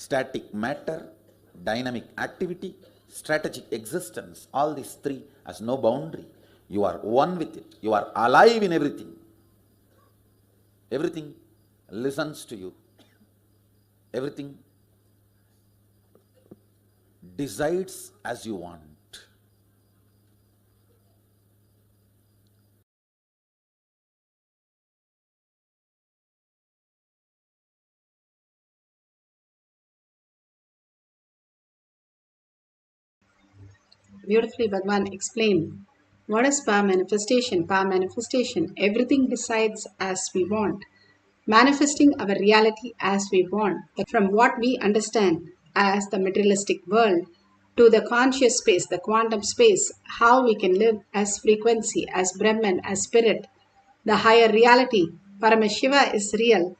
static matter, dynamic activity, strategic existence, all these three has no boundary. You are one with it. You are alive in everything. Everything listens to you. Everything decides as you want. Beautifully, Bhagwan explained. What is power manifestation? Power manifestation, everything decides as we want, manifesting our reality as we want, from what we understand as the materialistic world to the conscious space, the quantum space, how we can live as frequency, as Brahman, as spirit, the higher reality. Paramashiva is real,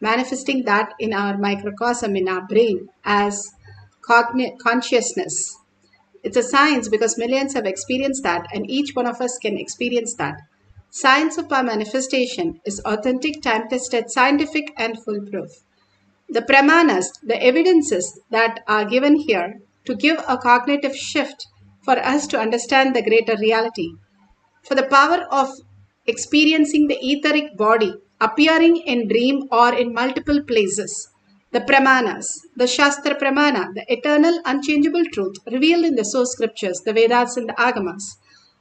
manifesting that in our microcosm, in our brain, as consciousness. It's a science because millions have experienced that, and each one of us can experience that. Science of our manifestation is authentic, time-tested, scientific, and foolproof. The pramanas, the evidences that are given here to give a cognitive shift for us to understand the greater reality. For the power of experiencing the etheric body appearing in dream or in multiple places. The Pramanas, the Shastra Pramana, the eternal unchangeable truth revealed in the source scriptures, the Vedas and the Agamas.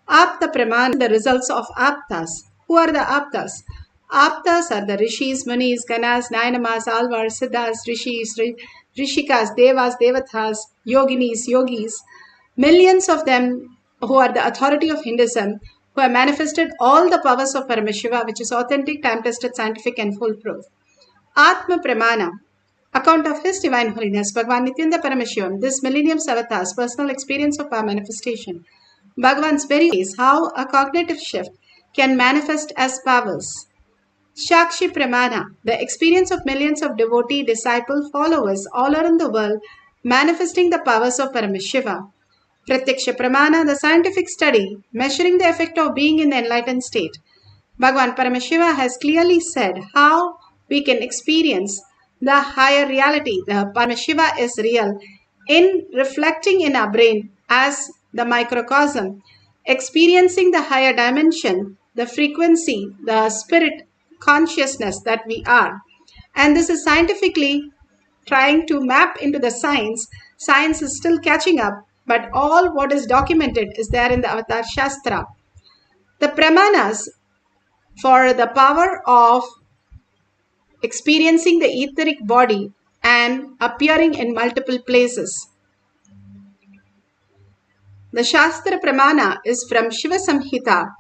Apta Pramana, the results of Aptas. Who are the Aptas? Aptas are the Rishis, Munis, Ganas, Nainamas, Alvars, Siddhas, Rishis, Rishikas, Devas, Devatas, Yoginis, Yogis. Millions of them who are the authority of Hinduism, who have manifested all the powers of Paramashiva, which is authentic, time-tested, scientific, and foolproof. Atma Pramana, account of His Divine Holiness, Bhagavan Nithyananda Paramashivam, this millennium's avatar's personal experience of our manifestation. Bhagavan's very ways, how a cognitive shift can manifest as powers. Shakshi Pramana, the experience of millions of devotee, disciple, followers all around the world, manifesting the powers of Paramashiva. Pratyaksha Pramana, the scientific study, measuring the effect of being in the enlightened state. Bhagavan Paramashiva has clearly said how we can experience the higher reality. The Paramashiva is real in reflecting in our brain as the microcosm, experiencing the higher dimension, the frequency, the spirit consciousness that we are. And this is scientifically trying to map into the science. Science is still catching up, but all what is documented is there in the Avatar Shastra. The Pramanas for the power of experiencing the etheric body and appearing in multiple places. The Shastra Pramana is from Shiva Samhita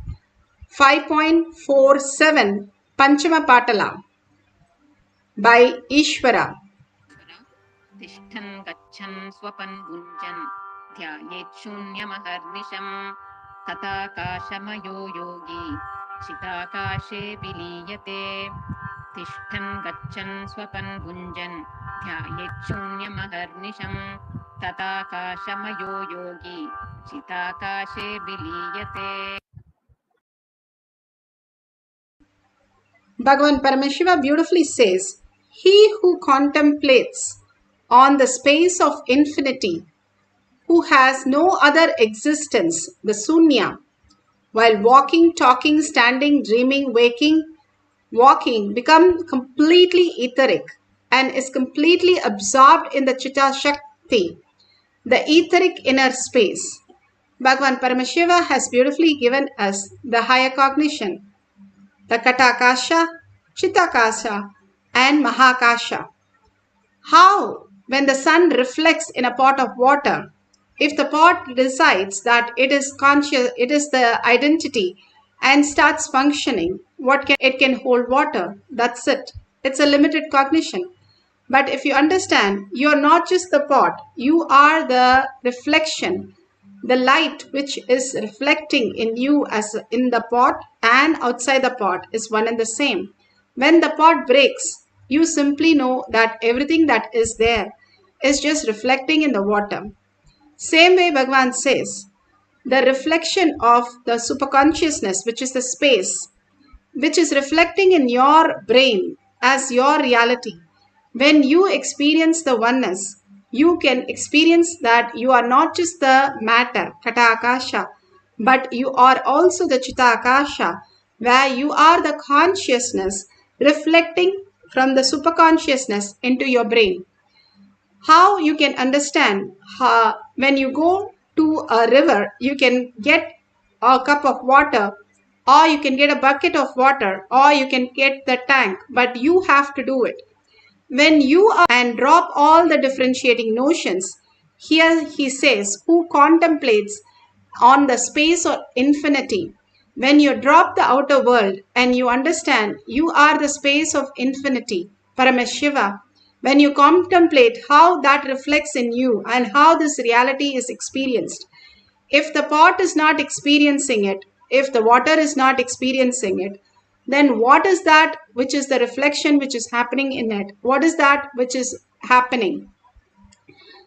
5.47 Panchama Patala by Ishvara. तिष्ठन् गच्छन् स्वपन् भुञ्जन् ध्यायेच्छून्यमहर्निशम् तथाकाशमयो योगी चिदाकाशे विलीयते तिष्ठन् गच्छन् स्वपन् भुञ्जन् ध्यायेच्छून्यमहर्निशम् तथाकाशमयो योगी चिदाकाशे विलीयते. Bhagavan Paramashiva beautifully says, he who contemplates on the space of infinity, who has no other existence, the Sunya, while walking, talking, standing, dreaming, waking, walking, become completely etheric and is completely absorbed in the Chitta Shakti, the etheric inner space. Bhagavan Paramashiva has beautifully given us the higher cognition, the Katakasha, Chittakasha, and Mahakasha. How, when the sun reflects in a pot of water, if the pot decides that it is conscious, it is the identity and starts functioning, it can hold water. That's it. It's a limited cognition. But if you understand, you are not just the pot, you are the reflection, the light which is reflecting in you as in the pot and outside the pot is one and the same. When the pot breaks, you simply know that everything that is there is just reflecting in the water. Same way Bhagavan says, the reflection of the superconsciousness, which is the space, which is reflecting in your brain as your reality, When you experience the oneness, you can experience that you are not just the matter, Kata Akasha, but you are also the Chita Akasha, where you are the consciousness reflecting from the superconsciousness into your brain. How you can understand how, when you go to a river, you can get a cup of water, or you can get a bucket of water, or you can get the tank, but you have to do it. When you are and drop all the differentiating notions, here he says, who contemplates on the space of infinity. When you drop the outer world and you understand you are the space of infinity, Paramashiva, when you contemplate how that reflects in you and how this reality is experienced, if the pot is not experiencing it, if the water is not experiencing it, then what is that which is the reflection which is happening in it? What is that which is happening?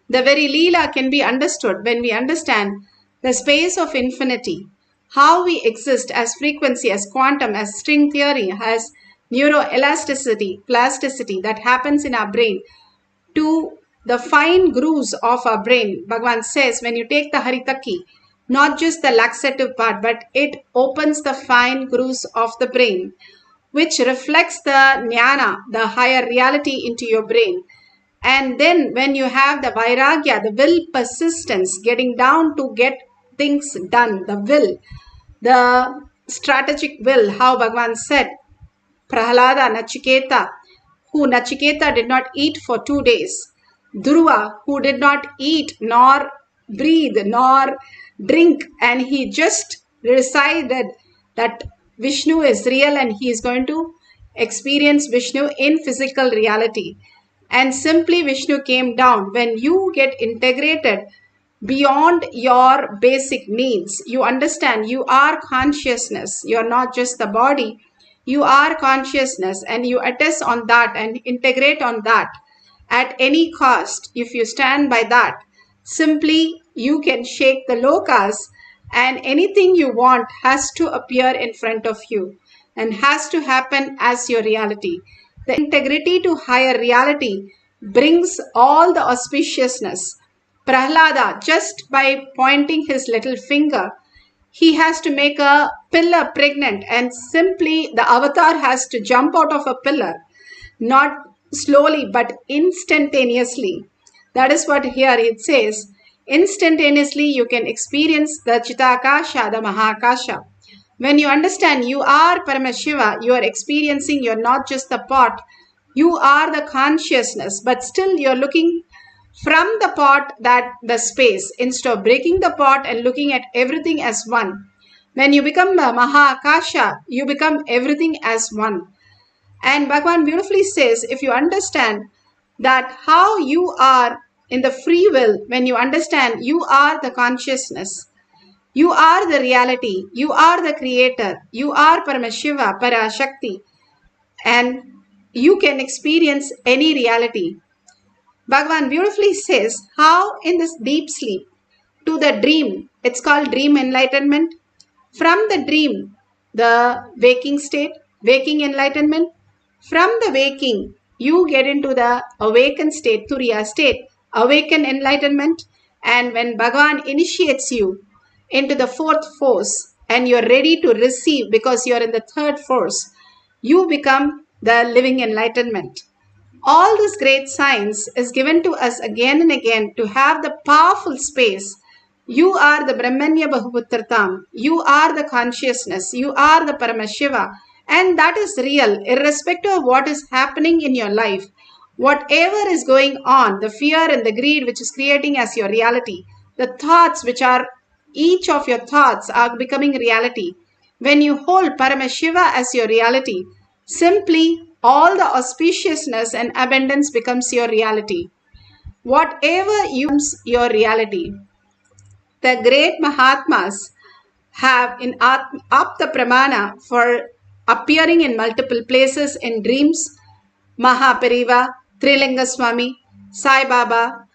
The very Leela can be understood when we understand the space of infinity, how we exist as frequency, as quantum, as string theory, as neuroelasticity, plasticity that happens in our brain to the fine grooves of our brain. Bhagavan says when you take the Haritaki, not just the laxative part, but it opens the fine grooves of the brain, which reflects the jnana, the higher reality into your brain. And then when you have the vairagya, the will persistence, getting down to get things done, the will, the strategic will, how Bhagavan said, Prahalada, Nachiketa, who Nachiketa did not eat for 2 days. Dhruva, who did not eat nor breathe nor drink, and he just decided that Vishnu is real and he is going to experience Vishnu in physical reality. And simply Vishnu came down. When you get integrated beyond your basic needs, you understand you are consciousness. You are not just the body. You are consciousness, and you attest on that and integrate on that at any cost. If you stand by that, simply you can shake the lokas, and anything you want has to appear in front of you and has to happen as your reality. The integrity to higher reality brings all the auspiciousness. Prahlada, just by pointing his little finger, he has to make a pillar pregnant, and simply the avatar has to jump out of a pillar, not slowly but instantaneously. That is what here it says. Instantaneously you can experience the Chitakasha, the Mahakasha. When you understand you are Paramashiva, you are experiencing, you're not just the pot, you are the consciousness, but still you're looking from the pot, that the space, instead of breaking the pot and looking at everything as one. When you become the Mahakasha, you become everything as one. And Bhagavan beautifully says, if you understand that how you are in the free will, when you understand you are the consciousness, you are the reality, you are the creator, you are Paramashiva, Parashakti, and you can experience any reality. Bhagavan beautifully says how in this deep sleep to the dream, it's called dream enlightenment. From the dream, the waking state, waking enlightenment. From the waking, you get into the awakened state, Turiya state, awakened enlightenment. And when Bhagavan initiates you into the fourth force and you're ready to receive because you're in the third force, you become the living enlightenment. All this great science is given to us again and again to have the powerful space. You are the Brahmanya Bahuputratam. You are the consciousness. You are the Paramashiva. And that is real, irrespective of what is happening in your life. Whatever is going on, the fear and the greed which is creating as your reality, the thoughts which are, each of your thoughts are becoming reality. When you hold Paramashiva as your reality, simply all the auspiciousness and abundance becomes your reality. Whatever becomes your reality. The great Mahatmas have in Apta Pramana for appearing in multiple places in dreams. Mahapariva, Trilinga Swami, Sai Baba,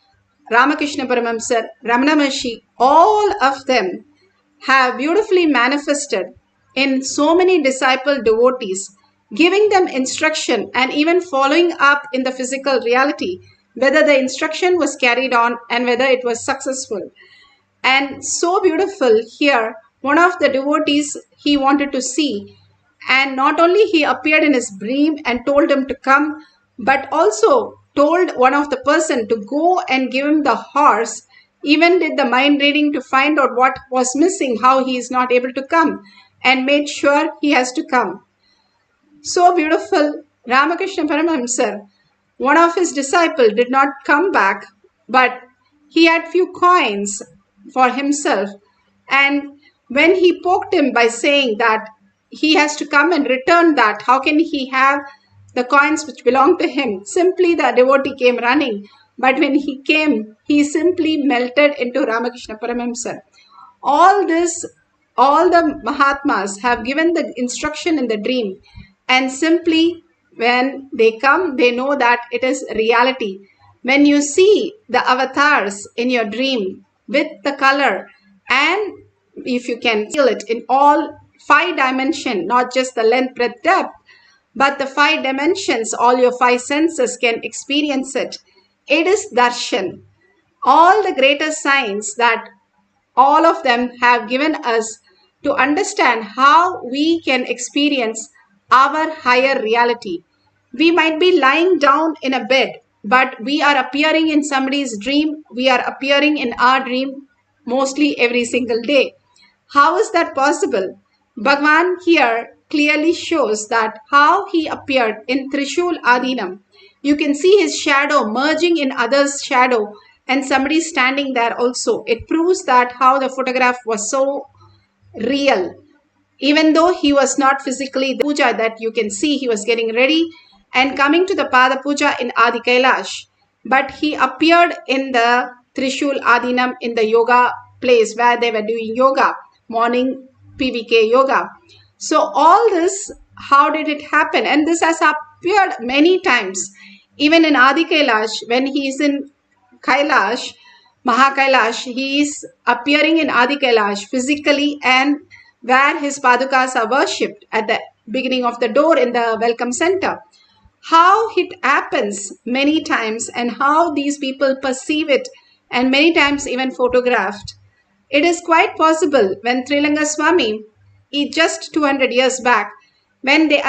Ramakrishna Paramamsar, Ramana Maharshi, all of them have beautifully manifested in so many disciple devotees giving them instruction and even following up in the physical reality, whether the instruction was carried on and whether it was successful. And so beautiful here, one of the devotees he wanted to see, and not only he appeared in his dream and told him to come, but also told one of the person to go and give him the horse, even did the mind reading to find out what was missing, how he is not able to come, and made sure he has to come. So beautiful. Ramakrishna Paramahamsa, one of his disciples, did not come back, but he had few coins for himself. And when he poked him by saying that he has to come and return that, how can he have the coins which belong to him? Simply the devotee came running. But when he came, he simply melted into Ramakrishna Paramahamsa. All this, all the Mahatmas have given the instruction in the dream, and simply when they come, they know that it is reality. When you see the avatars in your dream with the color, and if you can feel it in all 5 dimensions, not just the length, breadth, depth, but the 5 dimensions, all your 5 senses can experience it. It is darshan. All the greater signs that all of them have given us to understand how we can experience our higher reality. We might be lying down in a bed, but we are appearing in somebody's dream. We are appearing in our dream mostly every single day. How is that possible? Bhagavan here clearly shows that how he appeared in Trishul Adinam. You can see his shadow merging in others' shadow and somebody standing there also. It proves that how the photograph was so real. Even though he was not physically the puja that you can see, he was getting ready and coming to the Pada Puja in Adi Kailash. But he appeared in the Trishul Adinam in the yoga place where they were doing yoga, morning PVK yoga. So all this, how did it happen? And this has appeared many times. Even in Adi Kailash, when he is in Kailash, Mahakailash, he is appearing in Adi Kailash physically, and where his padukas are worshipped at the beginning of the door in the welcome center. How it happens many times and how these people perceive it, and many times even photographed. It is quite possible when Trilanga Swami, just 200 years back, when they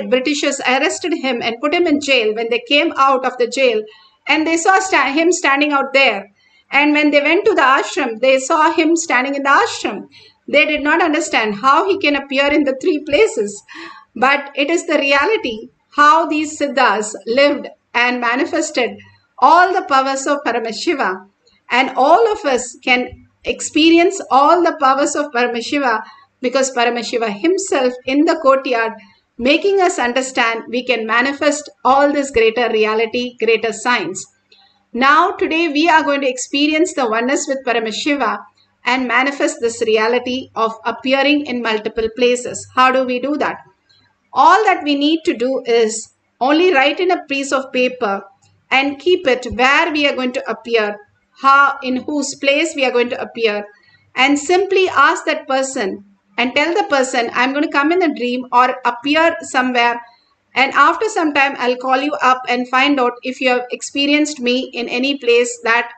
Britishers arrested him and put him in jail, when they came out of the jail and they saw him standing out there. And when they went to the ashram, they saw him standing in the ashram. They did not understand how he can appear in the 3 places. But it is the reality, how these Siddhas lived and manifested all the powers of Paramashiva. And all of us can experience all the powers of Paramashiva because Paramashiva himself in the courtyard making us understand we can manifest all this greater reality, greater science. Now today we are going to experience the oneness with Paramashiva and manifest this reality of appearing in multiple places. How do we do that? All that we need to do is only write in a piece of paper and keep it where we are going to appear, how, in whose place we are going to appear, and simply ask that person and tell the person, I'm going to come in a dream or appear somewhere, and after some time I'll call you up and find out if you have experienced me in any place that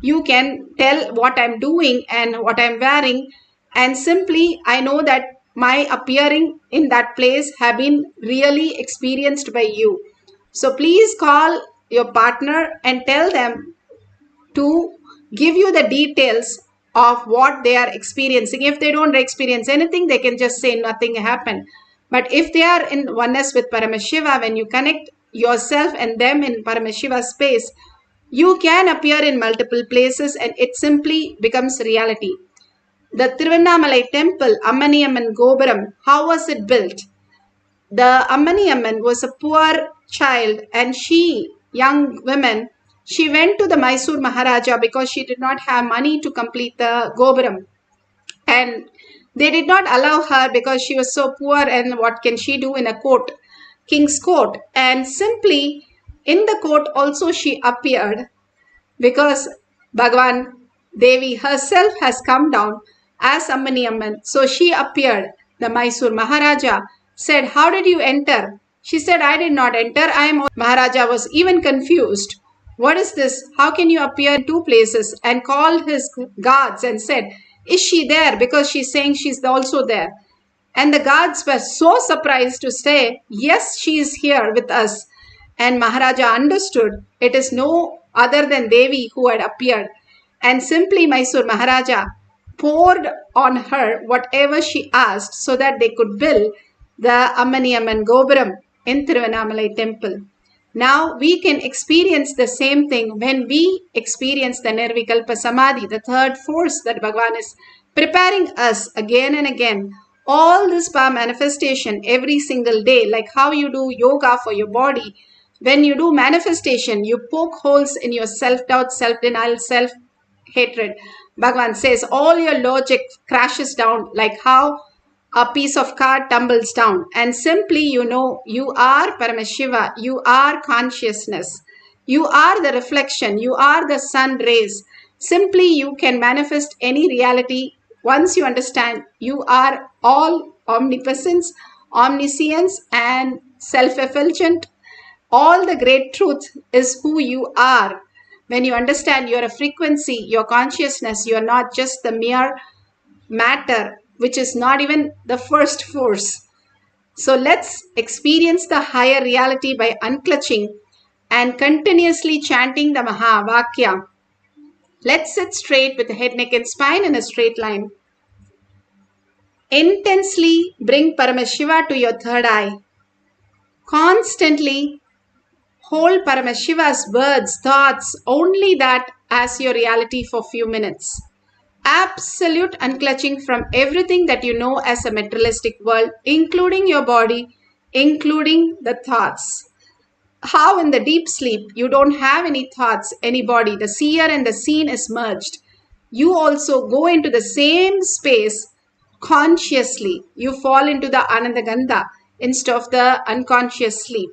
you can tell what I'm doing and what I'm wearing, and simply I know that my appearing in that place have been really experienced by you. So please call your partner and tell them to give you the details of what they are experiencing. If they don't experience anything, they can just say nothing happened. But if they are in oneness with Paramashiva, when you connect yourself and them in Paramashiva space, you can appear in multiple places and it simply becomes reality. The Tiruvannamalai temple, Ammaniyamman Gopuram, how was it built? The Ammaniyamman was a poor child, and she, young woman, she went to the Mysore Maharaja because she did not have money to complete the Gopuram. And they did not allow her because she was so poor, and what can she do in a court, king's court? And simply in the court also she appeared because Bhagavan Devi herself has come down as Ammaniyamman. So she appeared. The Mysore Maharaja said, how did you enter? She said, I did not enter. I am. Maharaja was even confused. What is this? How can you appear in two places? And called his guards and said, is she there? Because she's saying she's also there. And the guards were so surprised to say, yes, she is here with us. And Maharaja understood it is no other than Devi who had appeared. And simply Mysore Maharaja poured on her whatever she asked so that they could build the Ammaniyamman Gopuram in Thiruvannamalai temple. Now we can experience the same thing when we experience the Nirvikalpa Samadhi, the third force that Bhagavan is preparing us again and again. All this power manifestation every single day, like how you do yoga for your body. When you do manifestation, you poke holes in your self-doubt, self-denial, self-hatred. Bhagavan says all your logic crashes down like how a piece of card tumbles down, and simply you know you are Paramashiva, you are consciousness, you are the reflection, you are the sun rays. Simply you can manifest any reality once you understand you are all omnipotence, omniscience and self-effulgent. All the great truth is who you are. When you understand you're a frequency, your consciousness, you're not just the mere matter, which is not even the first force. So let's experience the higher reality by unclutching and continuously chanting the Mahavakya. Let's sit straight with the head, neck and spine in a straight line. Intensely bring Paramashiva to your third eye. Constantly hold Paramashiva's words, thoughts, only that as your reality for few minutes. Absolute unclutching from everything that you know as a materialistic world, including your body, including the thoughts. How in the deep sleep you don't have any thoughts, any body, the seer and the seen is merged. You also go into the same space consciously. You fall into the Anandagandha instead of the unconscious sleep.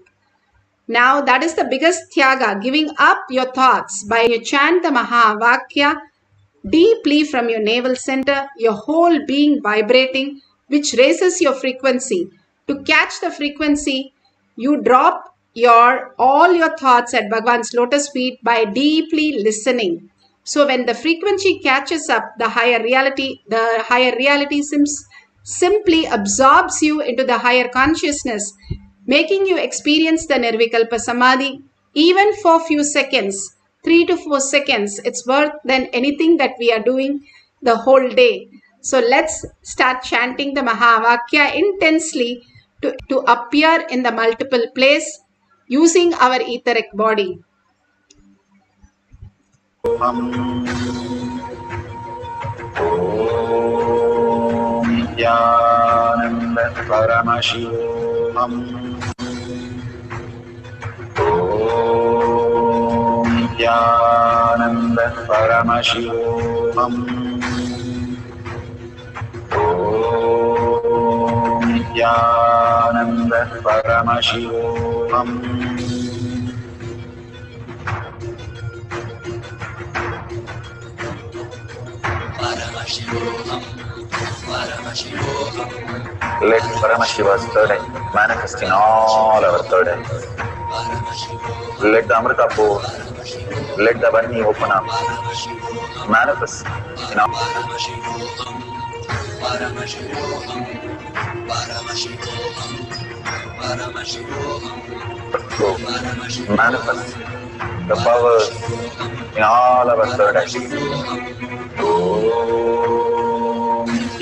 Now that is the biggest tyaga, giving up your thoughts by you chant the Mahavakya deeply from your navel center, your whole being vibrating, which raises your frequency. To catch the frequency, you drop all your thoughts at Bhagavan's lotus feet by deeply listening. So when the frequency catches up, the higher reality simply absorbs you into the higher consciousness, making you experience the Nirvikalpa Samadhi even for few seconds, 3 to 4 seconds. It's worth than anything that we are doing the whole day. So let's start chanting the Mahavakya intensely to appear in the multiple place using our etheric body. Nithyananda Paramashivoham. Nithyananda Paramashivoham. Nithyananda Paramashivoham. Let Paramashiva's third eye manifest in all our third eyes. Let the Amrita pour, let the Varni open up, manifest in all. Manifest the powers in all our third eyes.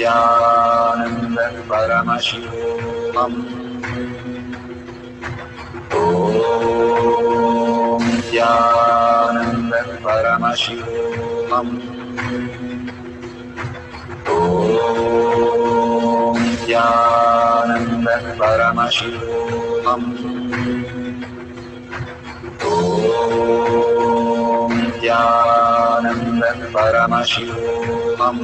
Nithyananda Paramashivoham. Nithyananda Paramashivoham. Nithyananda Paramashivoham. Nithyananda Paramashivoham.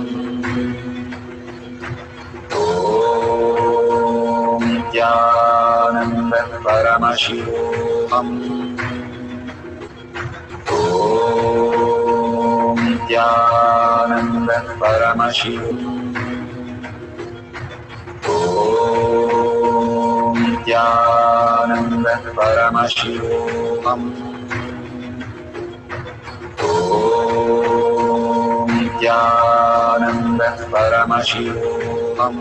Nithyananda Paramashivoham. Nithyananda Paramashivoham. Nithyananda Paramashivoham. Om Nithyananda Paramashivam.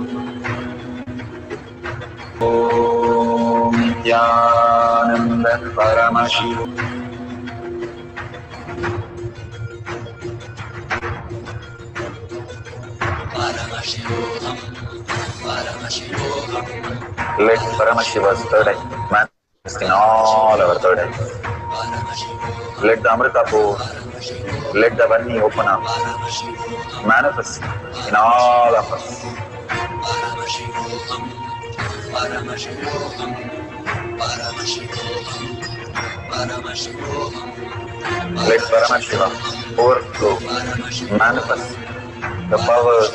Om Nithyananda Paramashivam. Paramashivoham. Paramashivoham. Let Paramashiva's third eye manifest in all our third eyes. Let the Amrita pour, let the Vani open up, manifest in all of us. Paramashivoham. Paramashivoham. Paramashivoham. Paramashivoham. Let Paramashiva overflow, manifest the powers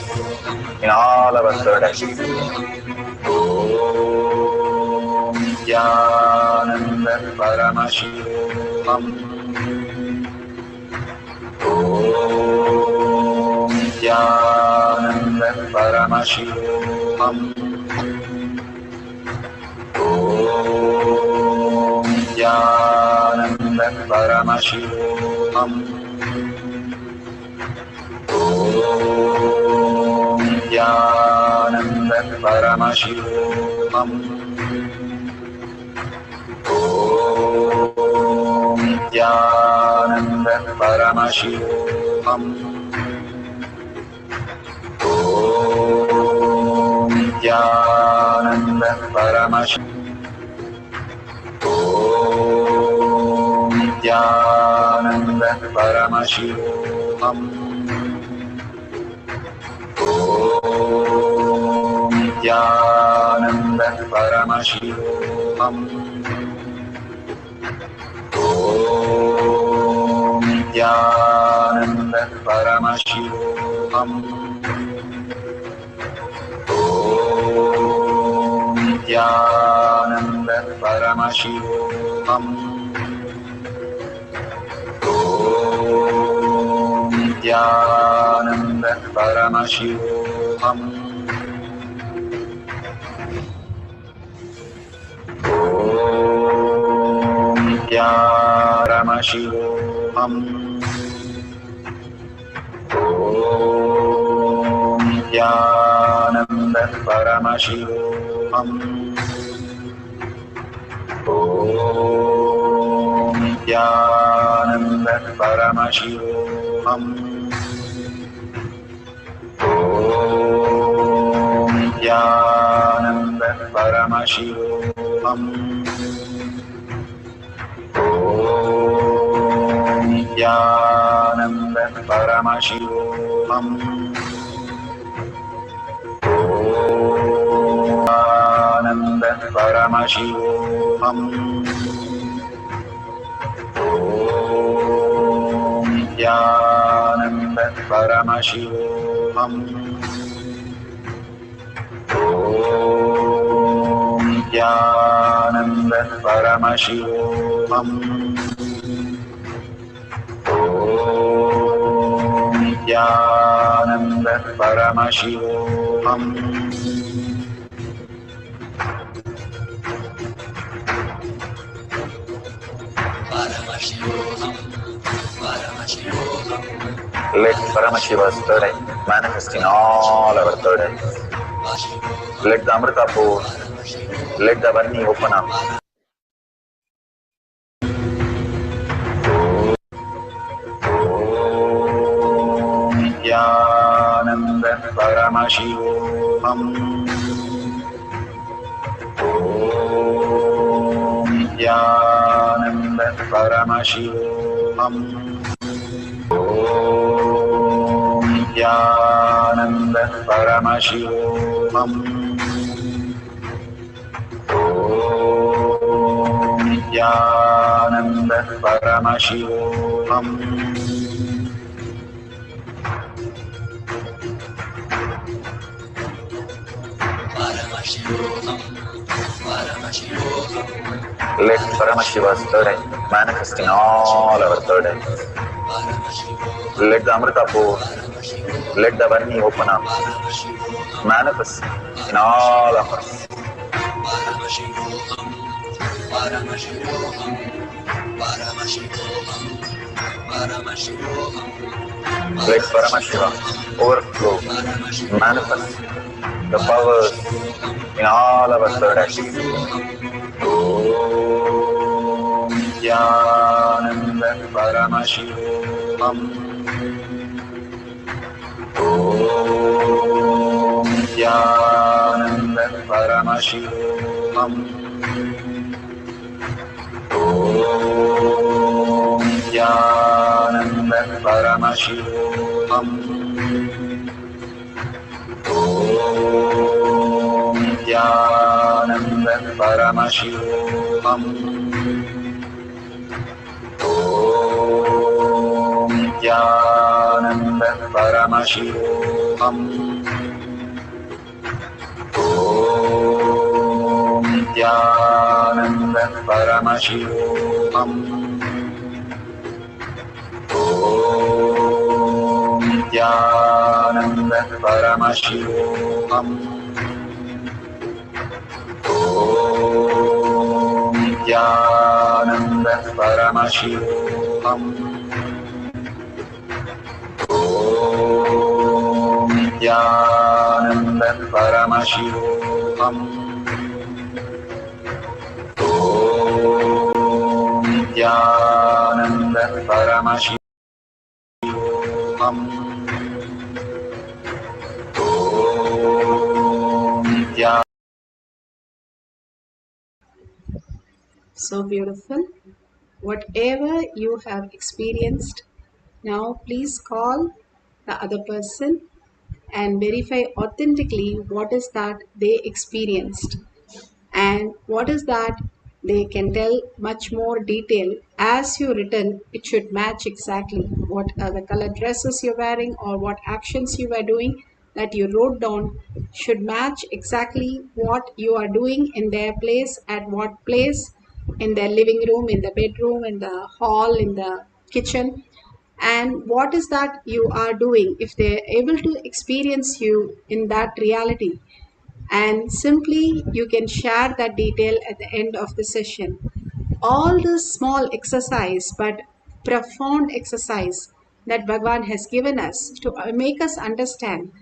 in all our third eyes. Om Nithyananda Paramashivam. Om Nithyananda Paramashivam. Om Nithyananda Paramashivam. Om Nithyananda Paramashivam. Om Nithyananda Paramashivam. Om Nithyananda Paramashivam. Om Nithyananda Paramashivam. Om Nithyananda Paramashivam. Om Nithyananda Paramashivam. Om Nithyananda Paramashivam. Om Nithyananda Paramashivoham. Om Paramashivoham. Om Nithyananda Paramashivoham. Om Nithyananda Paramashivoham. Om Nithyananda Paramashivoham. Om Nithyananda Paramashivoham. Om Nithyananda Paramashivoham. Om Nithyananda Paramashivoham. Om Nithyananda Paramashivoham. Om Nithyananda Paramashivoham. Paramashivoham. Paramashivoham. Let Paramashiva's third eye manifest in all our third eyes. Let the Amrita pour, let the Vani open up. Om Nithyananda Paramashivoham. Om Nithyananda Paramashivoham. Om Nithyananda Paramashivoham. Om Nithyananda Paramashivoham. Paramashivoham. Paramashivoham. Let Paramashiva's third eye manifest in all our third eyes. Let the Amrita pour, let the Vani open up, manifest in all of us. Paramashivoham, Paramashivoham, Paramashivoham, Let Paramashiva overflow, manifest the powers in all our third eye. Om Jnananda Paramashivoham. Om Jnananda Paramashivoham. Om Jnananda Paramashivoham. Om Jnananda Paramashivoham. Om Jnananda Paramashivoham. Om Jnananda Paramashivoham. Om Jnananda Paramashivoham. Om Jnananda Paramashivoham. Om Jnananda Paramashivoham. Om Jnananda Paramashivoham. Om Jnananda. So beautiful. Whatever you have experienced, now please call the other person and verify authentically what is that they experienced and what is that they can tell much more detail. As you written, it should match exactly what are the color dresses you're wearing or what actions you were doing that you wrote down should match exactly what you are doing in their place, at what place, in their living room, in the bedroom, in the hall, in the kitchen, and what is that you are doing if they're able to experience you in that reality, and simply you can share that detail at the end of the session. All this small exercise but profound exercise that Bhagavan has given us to make us understand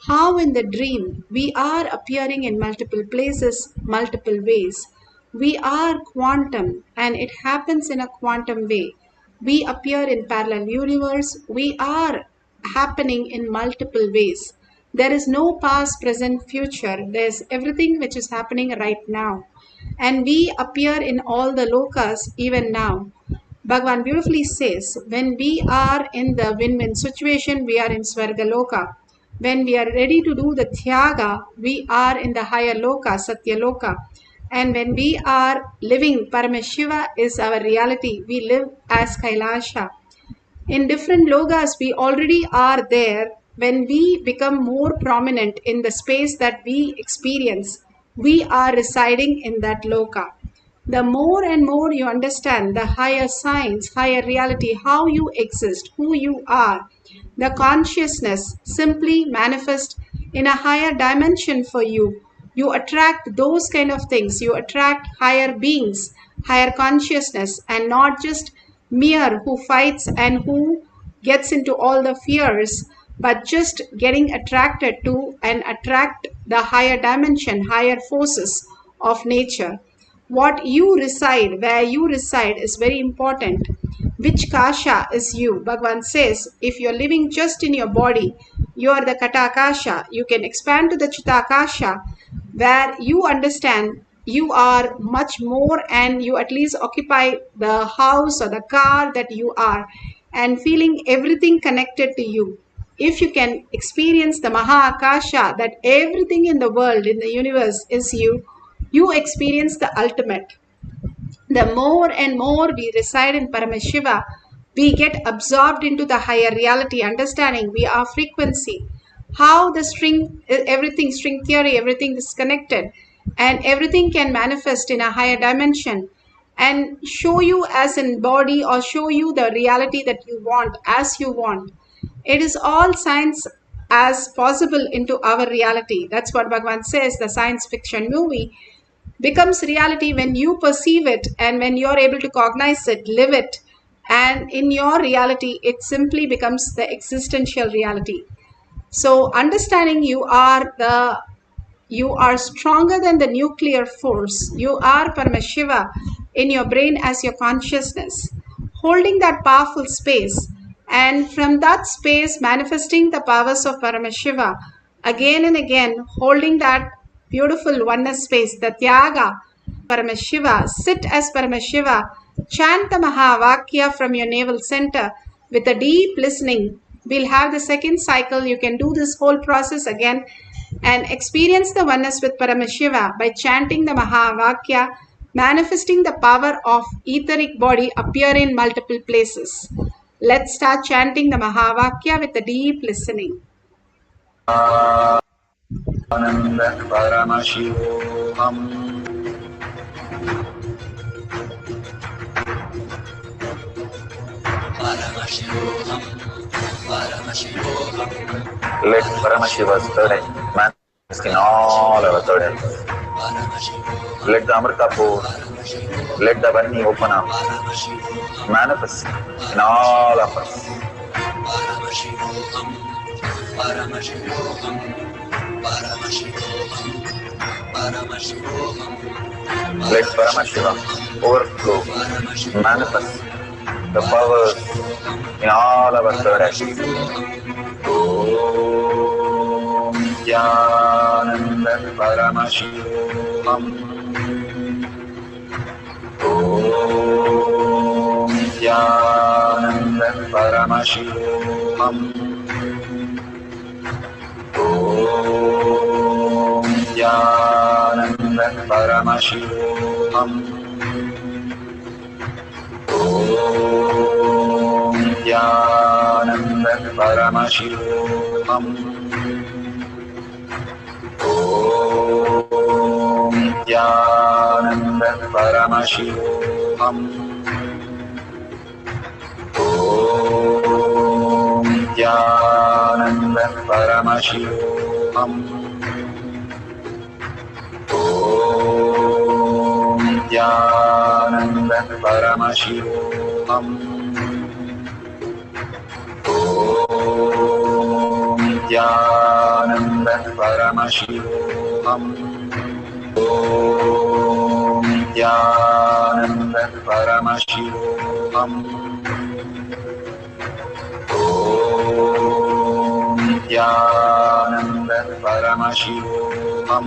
how in the dream we are appearing in multiple places, multiple ways. We are quantum and it happens in a quantum way. We appear in parallel universe. We are happening in multiple ways. There is no past, present, future. There's everything which is happening right now. And we appear in all the lokas even now. Bhagavan beautifully says, when we are in the win-win situation, we are in Swarga Loka. When we are ready to do the Tyaga, we are in the higher Loka, Satya Loka. And when we are living, Paramashiva is our reality. We live as Kailasha. In different logas, we already are there. When we become more prominent in the space that we experience, we are residing in that loka. The more and more you understand the higher science, higher reality, how you exist, who you are, the consciousness simply manifests in a higher dimension for you. You attract those kind of things. You attract higher beings, higher consciousness, and not just mere who fights and who gets into all the fears, but just getting attracted to and attract the higher dimension, higher forces of nature. What you reside, where you reside is very important. Which kasha is you? Bhagavan says, if you're living just in your body, you are the katakasha. You can expand to the chitakasha, where you understand you are much more and you at least occupy the house or the car that you are and feeling everything connected to you. If you can experience the Maha Akasha, that everything in the world, in the universe is you, you experience the ultimate. The more and more we reside in Paramashiva, we get absorbed into the higher reality, understanding we are frequency. How the string, everything, string theory, everything is connected and everything can manifest in a higher dimension and show you as in body or show you the reality that you want as you want. It is all science as possible into our reality. That's what Bhagavan says, the science fiction movie. becomes reality when you perceive it and when you're able to cognize it, live it, and in your reality, it simply becomes the existential reality. So understanding you are stronger than the nuclear force. You are Paramashiva in your brain as your consciousness, holding that powerful space, and from that space manifesting the powers of Paramashiva again and again, holding that beautiful oneness space, the Tyaga, Paramashiva, sit as Paramashiva, chant the Mahavakya from your navel center with a deep listening. We'll have the second cycle. You can do this whole process again and experience the oneness with Paramashiva by chanting the Mahavakya, manifesting the power of etheric body appear in multiple places. Let's start chanting the Mahavakya with a deep listening. Paramashivoham. Paramashivoham, Paramashivoham, Let Paramashiva's third eye manifest in all our third eyes. Let the Amrita pour, let the Vani open up, manifest in all of us. Paramashivoham, Paramashivoham, Paramashivoham, Paramashivoham. Let Paramashiva overflow, manifest the powers in all our third eyes. Om Nithyananda Paramashivam. Om Nithyananda Paramashivam. Om Nithyananda Paramashivam. Om Nithyananda Paramashivoham. Om Nithyananda Paramashivoham. Om Nithyananda Paramashivoham. Om Nithyananda Paramashivoham. Om Nithyananda Paramashivoham. Om Nithyananda Paramashivoham. Om Nithyananda Paramashivoham. Om Nithyananda Paramashivoham.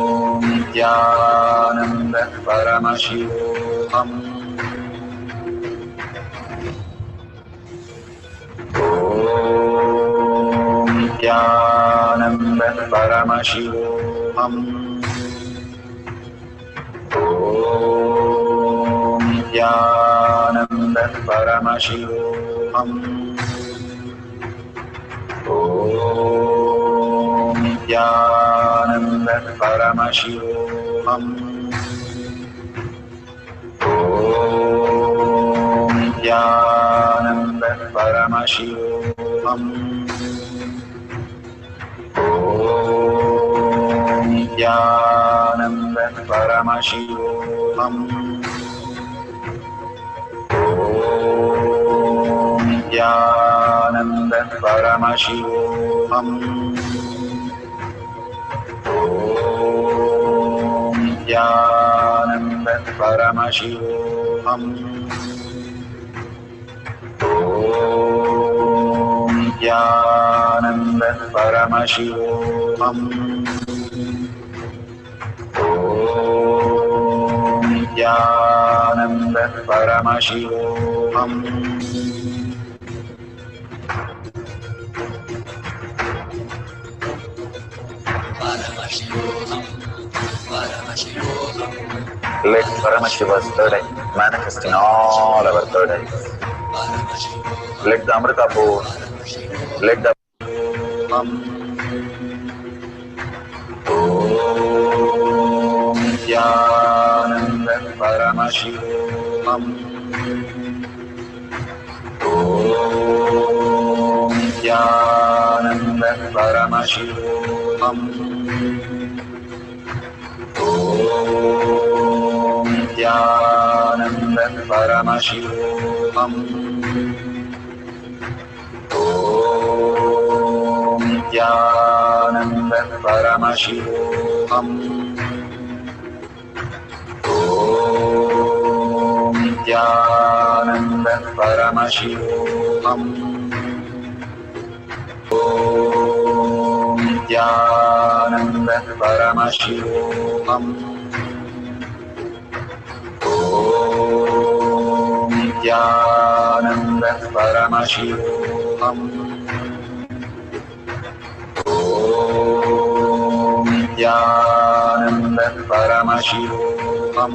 Om Nithyananda Paramashivoham. Om Nithyananda Paramashivoham. Om Nithyananda Paramashivoham. Om Nithyananda Paramashivoham. Om Nithyananda Paramashivoham. Om Nithyananda Paramashivoham. Om Nithyananda Paramashivoham. Om Nithyananda Paramashivoham. Om Nithyananda Paramashivoham. Paramashivoham, Paramashivoham, Let Paramashiva's third eye manifest in all our third eyes. Let the Amrita pour, let the Om Nithyananda Paramashivoham. Om Nithyananda Paramashivoham. Om Nithyananda Paramashivoham. Om Nithyananda Paramashivoham. Om Nithyananda Paramashivoham. Om Nithyananda Paramashivoham. Om Nithyananda Paramashivoham. Om Nithyananda Paramashivoham.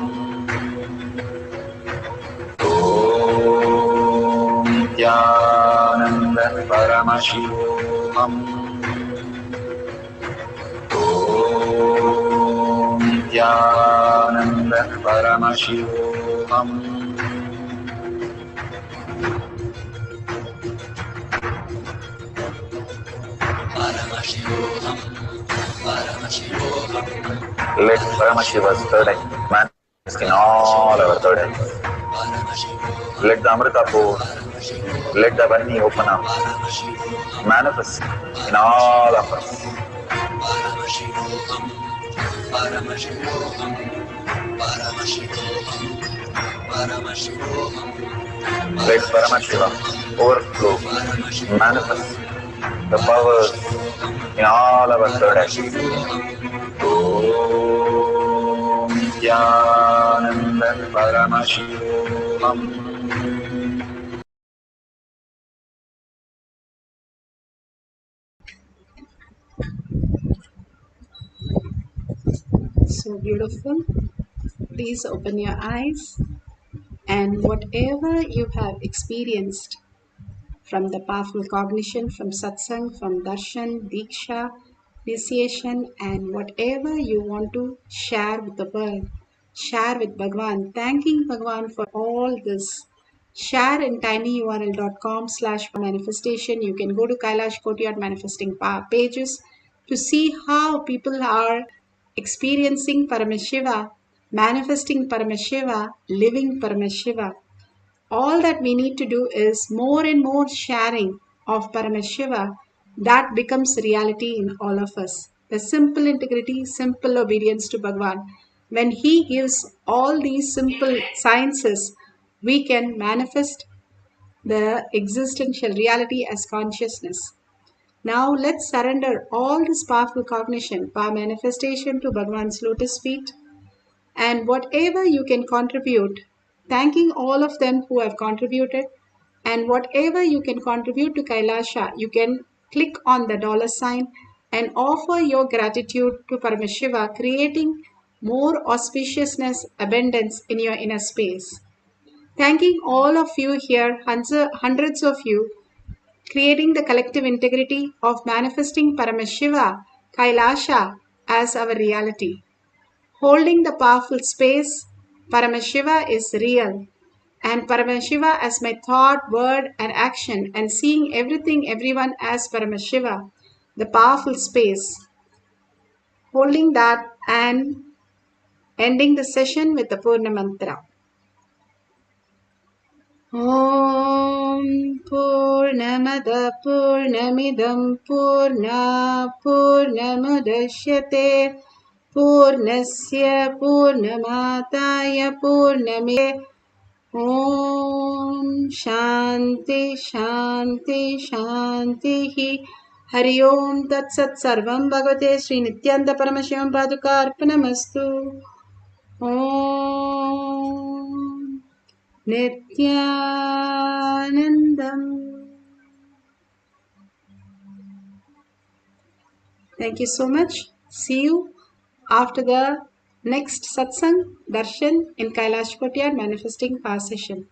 Om Nithyananda Paramashivoham. Om Nithyananda Paramashivoham. Paramashivoham, Paramashivoham, Let Paramashiva's third eye manifest in all our third eyes. Paramashivoham, Let the Amrita pour, let the Vani open up, Paramashivoham, manifest in all of us. Paramashivoham, Paramashivoham, Paramashivoham, Paramashivoham, Let Paramashiva overflow, manifest the powers in all our third eyes. Om Nithyananda Paramashivoham. So beautiful. Please open your eyes, and whatever you have experienced from the powerful cognition, from satsang, from darshan, diksha, initiation, and whatever you want to share with the world, share with Bhagwan, thanking Bhagwan for all this. Share in tinyurl.com/manifestation. You can go to Kailash Courtyard manifesting pages to see how people are experiencing Paramashiva, manifesting Paramashiva, living Paramashiva. All that we need to do is more and more sharing of Paramashiva that becomes reality in all of us. The simple integrity, simple obedience to Bhagwan. When He gives all these simple sciences, we can manifest the existential reality as consciousness. Now let's surrender all this powerful cognition, power manifestation to Bhagwan's lotus feet, and whatever you can contribute, thanking all of them who have contributed, and whatever you can contribute to Kailasha, you can click on the dollar sign and offer your gratitude to Paramashiva, creating more auspiciousness, abundance in your inner space. Thanking all of you here, hundreds of you, creating the collective integrity of manifesting Paramashiva, Kailasha as our reality. Holding the powerful space, Paramashiva is real, and Paramashiva as my thought, word, and action, and seeing everything, everyone as Paramashiva, the powerful space. Holding that and ending the session with the Purna Mantra. Om Purnamada Purnamidam Purna Purnamudashyate Purnasya Purnamataya Purname Om Shanti Shanti Shanti Hari Om Tat Sat Sarvam Bhagavate Sri Nithyananda Paramashivam Paduka Arpanamastu Om Nithyanandam. Thank you so much. See you after the next satsang darshan in Kailash Kotyar manifesting power session.